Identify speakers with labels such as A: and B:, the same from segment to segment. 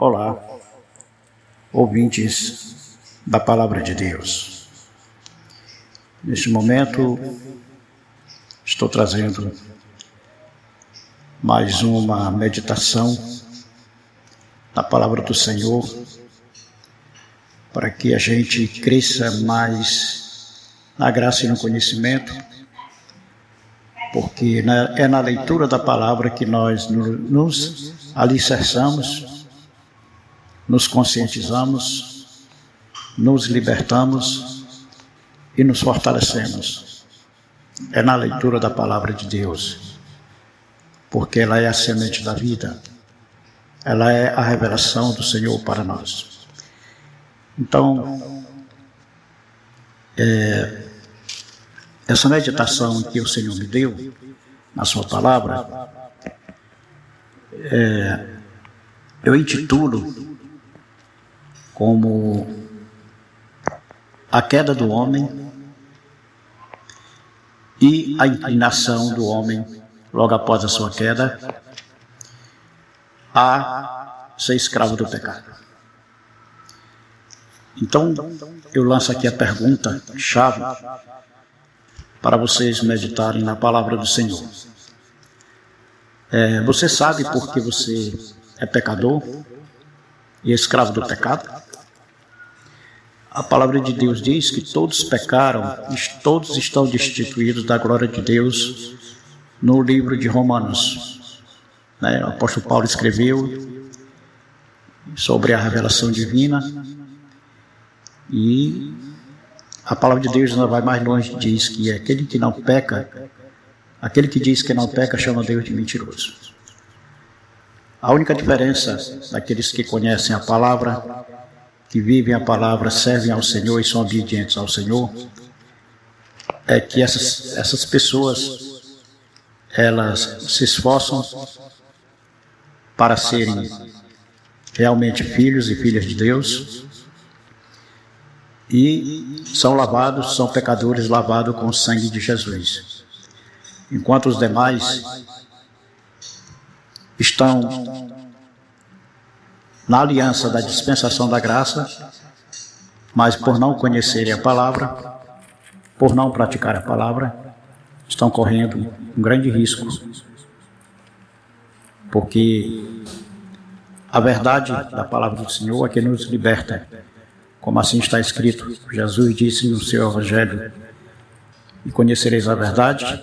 A: Olá, ouvintes da Palavra de Deus. Neste momento, estou trazendo mais uma meditação da Palavra do Senhor, para que a gente cresça mais na graça e no conhecimento, porque é na leitura da Palavra que nós nos alicerçamos, nos conscientizamos, nos libertamos e nos fortalecemos. É na leitura da Palavra de Deus, porque ela é a semente da vida, ela é a revelação do Senhor para nós. Então, essa meditação que o Senhor me deu, na sua palavra, eu intitulo como a queda do homem e a inclinação do homem logo após a sua queda a ser escravo do pecado. Então, eu lanço aqui a pergunta-chave para vocês meditarem na palavra do Senhor. Você sabe por que você é pecador e escravo do pecado? A palavra de Deus diz que todos pecaram e todos estão destituídos da glória de Deus no livro de Romanos. O apóstolo Paulo escreveu sobre a revelação divina e a palavra de Deus ainda vai mais longe, diz que aquele que não peca, aquele que diz que não peca, chama Deus de mentiroso. A única diferença daqueles que conhecem a palavra, que vivem a palavra, servem ao Senhor e são obedientes ao Senhor, é que essas pessoas, elas se esforçam para serem realmente filhos e filhas de Deus, e são lavados, são pecadores lavados com o sangue de Jesus. Enquanto os demais estão na aliança da dispensação da graça, mas por não conhecerem a palavra, por não praticar a palavra, estão correndo um grande risco, porque a verdade da palavra do Senhor é que nos liberta. Como assim está escrito, Jesus disse no seu Evangelho: e conhecereis a verdade,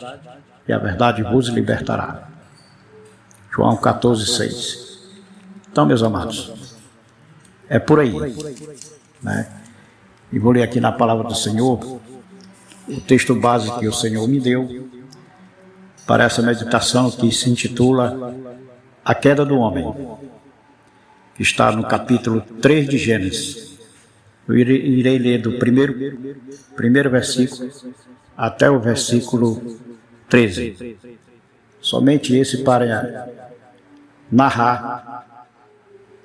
A: e a verdade vos libertará. João 14:6. Então, meus amados, é por aí, E vou ler aqui na palavra do Senhor o texto base que o Senhor me deu para essa meditação, que se intitula A Queda do Homem, que está no capítulo 3 de Gênesis. Eu irei ler do primeiro versículo até o versículo 13. Somente esse para narrar,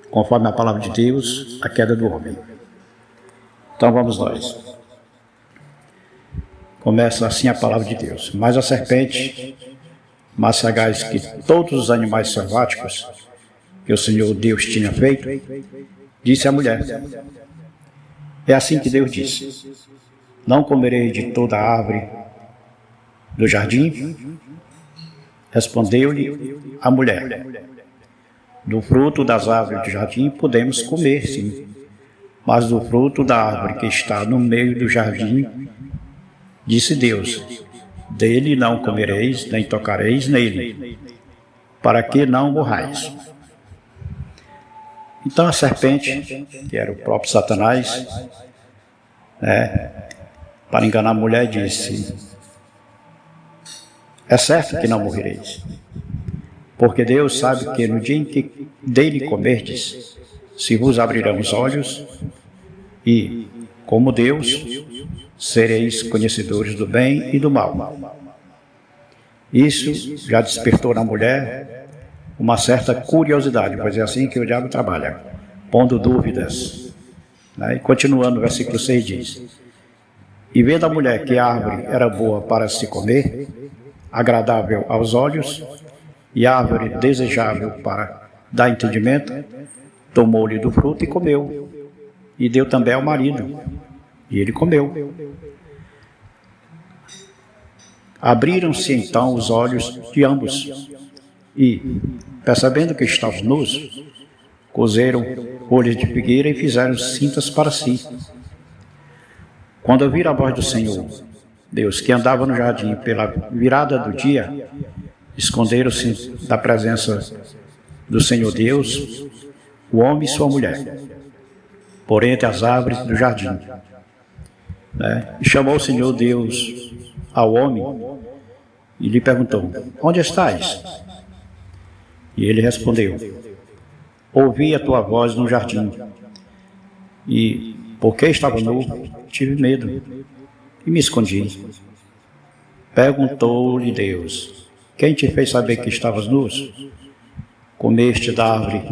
A: conforme a palavra de Deus, a queda do homem. Então vamos nós. Começa assim a palavra de Deus. Mas a serpente, mais sagaz que todos os animais selváticos que o Senhor Deus tinha feito, disse à mulher: é assim que Deus disse: não comerei de toda a árvore do jardim? Respondeu-lhe a mulher: do fruto das árvores do jardim podemos comer, sim, mas do fruto da árvore que está no meio do jardim, disse Deus: dele não comereis, nem tocareis nele, para que não morrais. Então a serpente, que era o próprio Satanás, para enganar a mulher, disse: é certo que não morrereis, porque Deus sabe que no dia em que dele comerdes, se vos abrirão os olhos, e, como Deus, sereis conhecedores do bem e do mal. Isso já despertou na mulher uma certa curiosidade, pois é assim que o diabo trabalha, pondo dúvidas. E continuando, o versículo 6 diz: e vendo a mulher que a árvore era boa para se comer, agradável aos olhos, e árvore desejável para dar entendimento, tomou-lhe do fruto e comeu, e deu também ao marido, e ele comeu. Abriram-se então os olhos de ambos, e, percebendo que estavam nus, cozeram folhas de figueira e fizeram cintas para si. Quando ouviram a voz do Senhor Deus, que andava no jardim pela virada do dia, esconderam-se da presença do Senhor Deus, o homem e sua mulher, por entre as árvores do jardim. E chamou o Senhor Deus ao homem e lhe perguntou: onde estás? E ele respondeu: ouvi a tua voz no jardim, e porque estava nu, tive medo e me escondi. Perguntou-lhe Deus: quem te fez saber que estavas nus? Comeste da árvore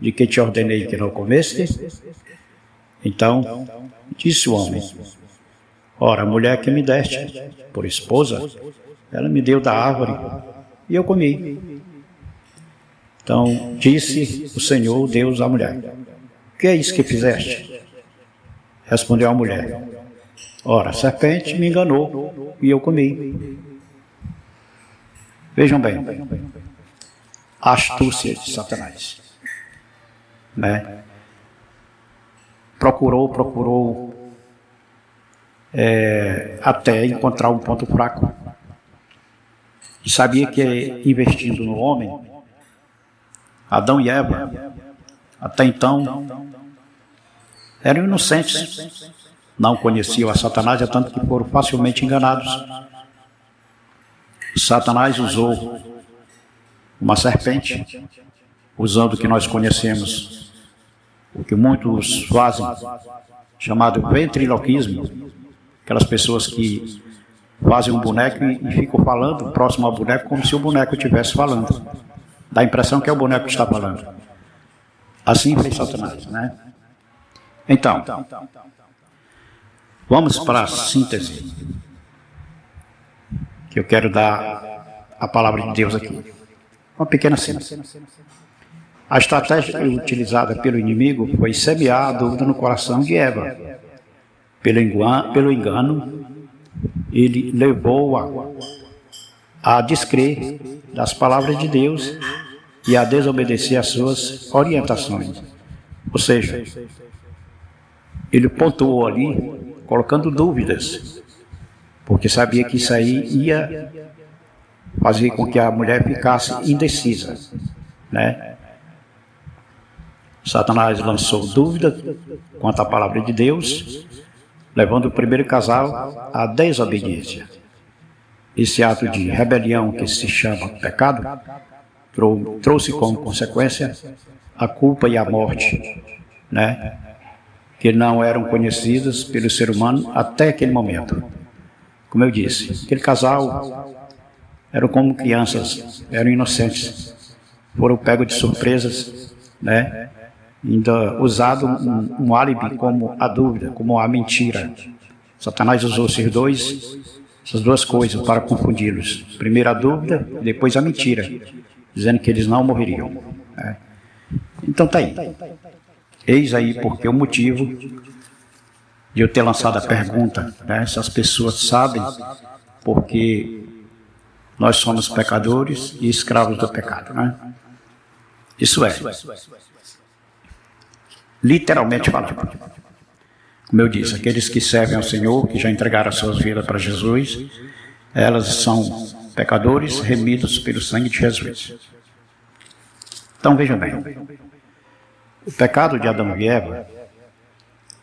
A: de que te ordenei que não comeste? Então disse o homem: ora, a mulher que me deste por esposa, ela me deu da árvore e eu comi. Então disse o Senhor Deus à mulher: que é isso que fizeste? Respondeu a mulher: ora, a serpente me enganou e eu comi. Vejam bem, a astúcia de Satanás. Procurou até encontrar um ponto fraco. E sabia que investindo no homem, Adão e Eva, até então, eram inocentes. Não conheciam a Satanás, é tanto que foram facilmente enganados. Satanás usou uma serpente, usando o que nós conhecemos, o que muitos fazem, chamado ventriloquismo, aquelas pessoas que fazem um boneco e ficam falando próximo ao boneco como se o boneco estivesse falando. Dá a impressão que é o boneco que está falando. Assim fez Satanás, né? Então, vamos para a síntese, que eu quero dar a palavra de Deus aqui. Uma pequena síntese. A estratégia utilizada pelo inimigo foi semear a dúvida no coração de Eva. Pelo engano, ele levou-a a descrer das palavras de Deus e a desobedecer às suas orientações. Ou seja, ele pontuou ali, colocando dúvidas, porque sabia que isso aí ia fazer com que a mulher ficasse indecisa, né? Satanás lançou dúvida quanto à palavra de Deus, levando o primeiro casal à desobediência. Esse ato de rebelião, que se chama pecado, trouxe como consequência a culpa e a morte, né? Que não eram conhecidas pelo ser humano até aquele momento. Como eu disse, aquele casal eram como crianças, eram inocentes, foram pegos de surpresas, né? Ainda usado um álibi como a dúvida, como a mentira. Satanás usou essas duas coisas para confundi-los. Primeiro a dúvida, depois a mentira, dizendo que eles não morreriam. Né? Então tá aí. Eis aí porque o motivo de eu ter lançado a pergunta, né? Essas pessoas sabem porque nós somos pecadores e escravos do pecado, né? Isso é, literalmente falando. Como eu disse, aqueles que servem ao Senhor, que já entregaram as suas vidas para Jesus, elas são pecadores remidos pelo sangue de Jesus. Então vejam bem, o pecado de Adão e Eva,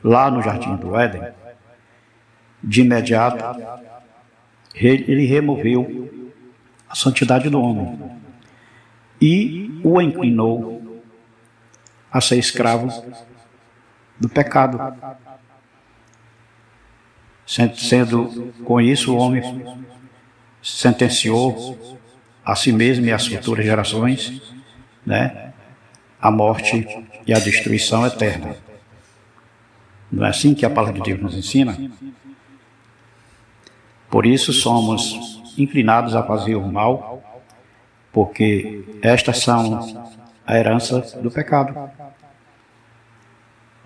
A: lá no jardim do Éden, de imediato, ele removeu a santidade do homem e o inclinou a ser escravo do pecado. Sendo com isso, o homem sentenciou a si mesmo e às futuras gerações, né, a morte e a destruição eterna. Não é assim que a palavra de Deus nos ensina? Por isso somos inclinados a fazer o mal, porque estas são a herança do pecado.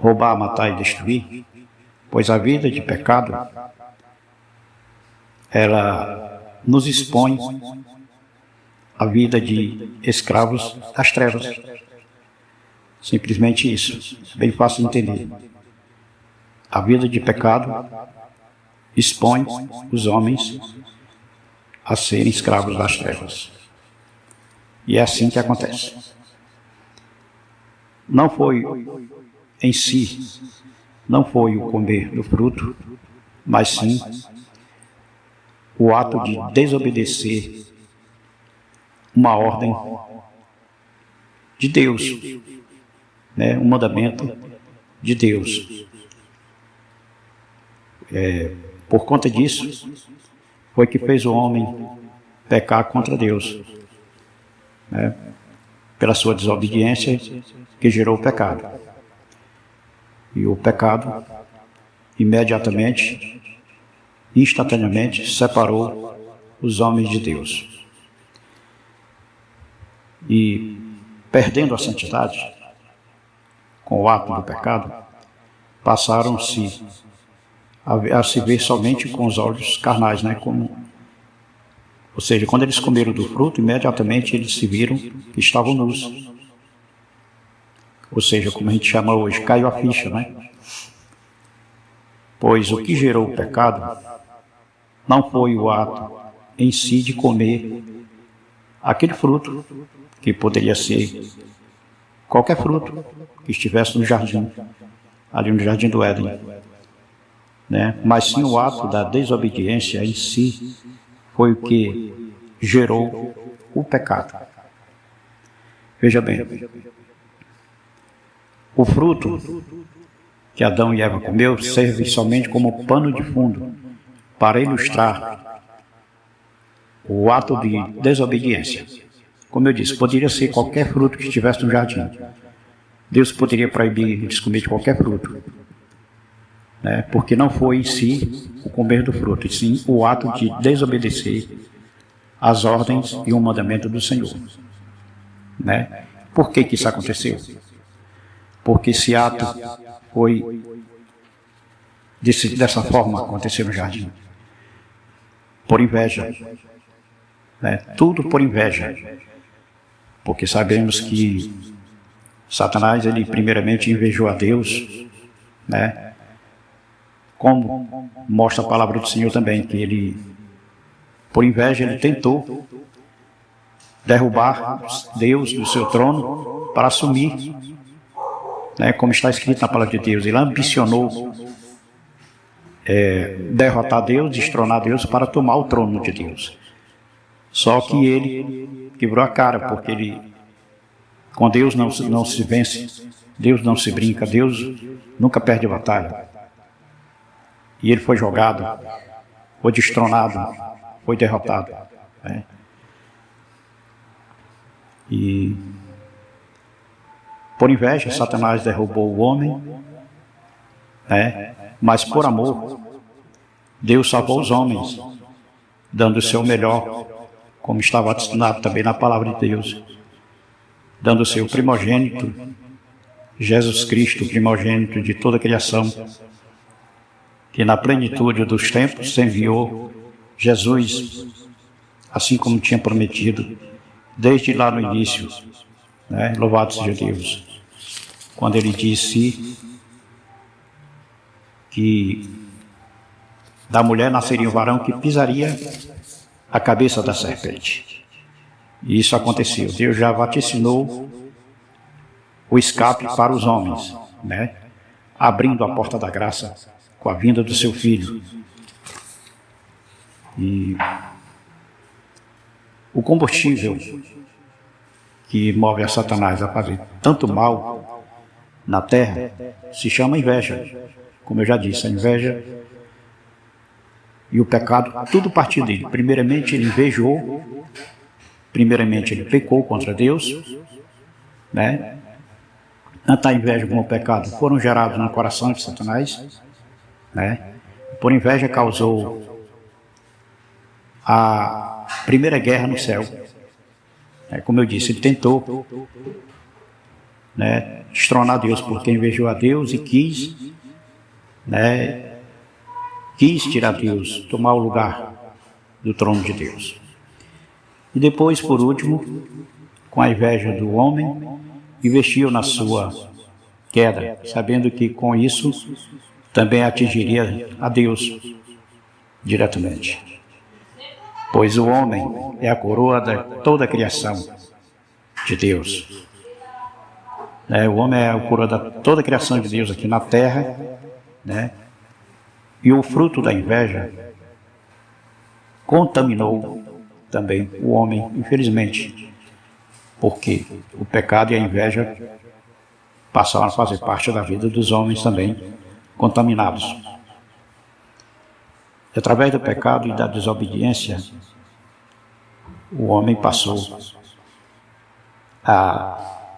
A: roubar, matar e destruir, pois a vida de pecado, ela nos expõe à vida de escravos das trevas. Simplesmente isso, bem fácil de entender. A vida de pecado expõe os homens a serem escravos das trevas. E é assim que acontece. Não foi em si, não foi o comer do fruto, mas sim o ato de desobedecer uma ordem de Deus, né? Um mandamento de Deus. Por conta disso, foi que fez o homem pecar contra Deus, né? Pela sua desobediência que gerou o pecado. E o pecado, imediatamente, instantaneamente, separou os homens de Deus. E, perdendo a santidade, com o ato do pecado, passaram-se a se ver somente com os olhos carnais, né? Ou seja, quando eles comeram do fruto, imediatamente eles se viram que estavam nus. Ou seja, como a gente chama hoje, caiu a ficha, né? Pois o que gerou o pecado não foi o ato em si de comer aquele fruto, que poderia ser qualquer fruto que estivesse no jardim, ali no jardim do Éden, né? Mas sim o ato da desobediência em si foi o que gerou o pecado. Veja bem, o fruto que Adão e Eva comeu serve somente como pano de fundo para ilustrar o ato de desobediência. Como eu disse, poderia ser qualquer fruto que estivesse no jardim. Deus poderia proibir eles comer de qualquer fruto, né? Porque não foi em si o comer do fruto, e sim o ato de desobedecer as ordens e o mandamento do Senhor, né? Por que isso aconteceu? Porque esse ato foi dessa forma aconteceu no jardim. Por inveja, né? Tudo por inveja. Porque sabemos que Satanás, ele primeiramente invejou a Deus, né? Como mostra a palavra do Senhor também, que ele, por inveja, ele tentou derrubar Deus do seu trono para assumir, né? Como está escrito na palavra de Deus. Ele ambicionou derrotar Deus, destronar Deus para tomar o trono de Deus. Só que ele quebrou a cara, porque ele, com Deus não se vence, Deus não se brinca, Deus nunca perde a batalha. E ele foi jogado, foi destronado, foi derrotado, né? E por inveja, Satanás derrubou o homem, né? Mas por amor, Deus salvou os homens, dando o seu melhor, como estava ensinado também na palavra de Deus, dando o seu primogênito, Jesus Cristo, primogênito de toda a criação, que na plenitude dos tempos se enviou Jesus, assim como tinha prometido, desde lá no início, né? Louvado seja Deus, quando ele disse que da mulher nasceria um varão que pisaria a cabeça da serpente. E isso aconteceu. Deus já vaticinou o escape para os homens, né? Abrindo a porta da graça com a vinda do seu Filho. E o combustível que move a Satanás a fazer tanto mal na terra se chama inveja. Como eu já disse, a inveja e o pecado, tudo partiu dele. Primeiramente ele invejou, primeiramente ele pecou contra Deus, né? Tanto a inveja como o pecado foram gerados no coração de Satanás, né? Por inveja causou a primeira guerra no céu. Como eu disse, ele tentou né, destronar Deus, porque invejou a Deus e quis tirar Deus, tomar o lugar do trono de Deus. E depois, por último, com a inveja do homem, investiu na sua queda, sabendo que com isso também atingiria a Deus diretamente. Pois o homem é a coroa de toda a criação de Deus. O homem é a coroa de toda a criação de Deus aqui na terra, e o fruto da inveja contaminou também o homem, infelizmente, porque o pecado e a inveja passaram a fazer parte da vida dos homens também contaminados. E através do pecado e da desobediência, o homem passou a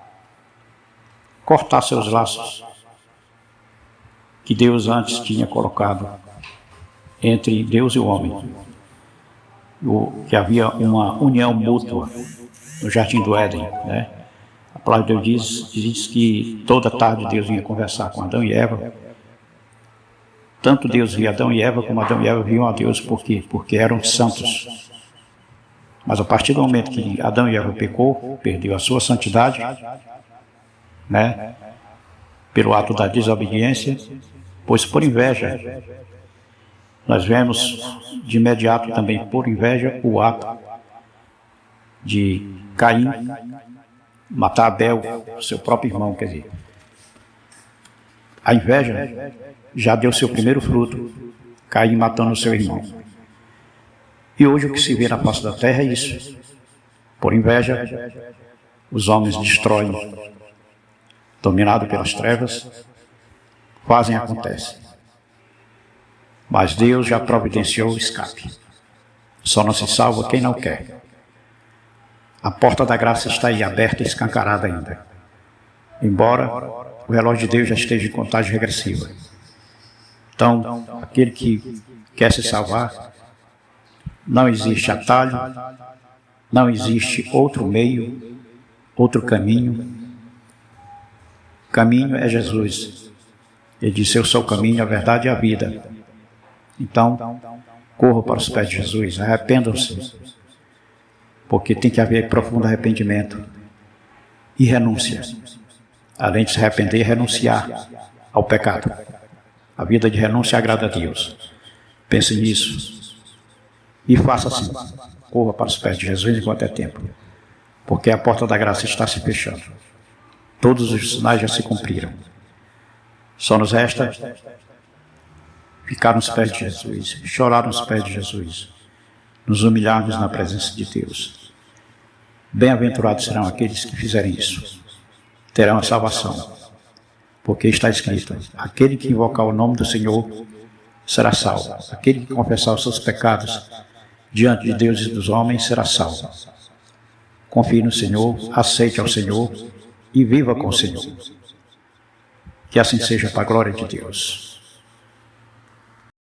A: cortar seus laços que Deus antes tinha colocado entre Deus e o homem. Que havia uma união mútua no Jardim do Éden, A palavra de Deus diz que toda tarde Deus vinha conversar com Adão e Eva. Tanto Deus via Adão e Eva, como Adão e Eva viam a Deus. Por quê? Porque eram santos. Mas a partir do momento que Adão e Eva pecou, perdeu a sua santidade, pelo ato da desobediência, pois por inveja, nós vemos de imediato também por inveja o ato de Caim matar Abel, seu próprio irmão, quer dizer. A inveja já deu seu primeiro fruto, Caim matando o seu irmão. E hoje o que se vê na face da terra é isso. Por inveja, os homens destroem, dominados pelas trevas, fazem acontece. Mas Deus já providenciou o escape. Só não se salva quem não quer. A porta da graça está aí aberta e escancarada ainda. Embora o relógio de Deus já esteja em contagem regressiva. Então, aquele que quer se salvar, não existe atalho, não existe outro meio, outro caminho. O caminho é Jesus. Ele disse: eu sou o caminho, a verdade e a vida. Então, corram para os pés de Jesus, arrependam-se, porque tem que haver profundo arrependimento e renúncia. Além de se arrepender, renunciar ao pecado. A vida de renúncia agrada a Deus. Pense nisso e faça assim. Corra para os pés de Jesus enquanto é tempo, porque a porta da graça está se fechando. Todos os sinais já se cumpriram. Só nos resta ficar nos pés de Jesus, chorar nos pés de Jesus, nos humilharmos na presença de Deus. Bem-aventurados serão aqueles que fizerem isso. Terão a salvação, porque está escrito: aquele que invocar o nome do Senhor será salvo. Aquele que confessar os seus pecados diante de Deus e dos homens será salvo. Confie no Senhor, aceite ao Senhor e viva com o Senhor. Que assim seja para a glória de Deus.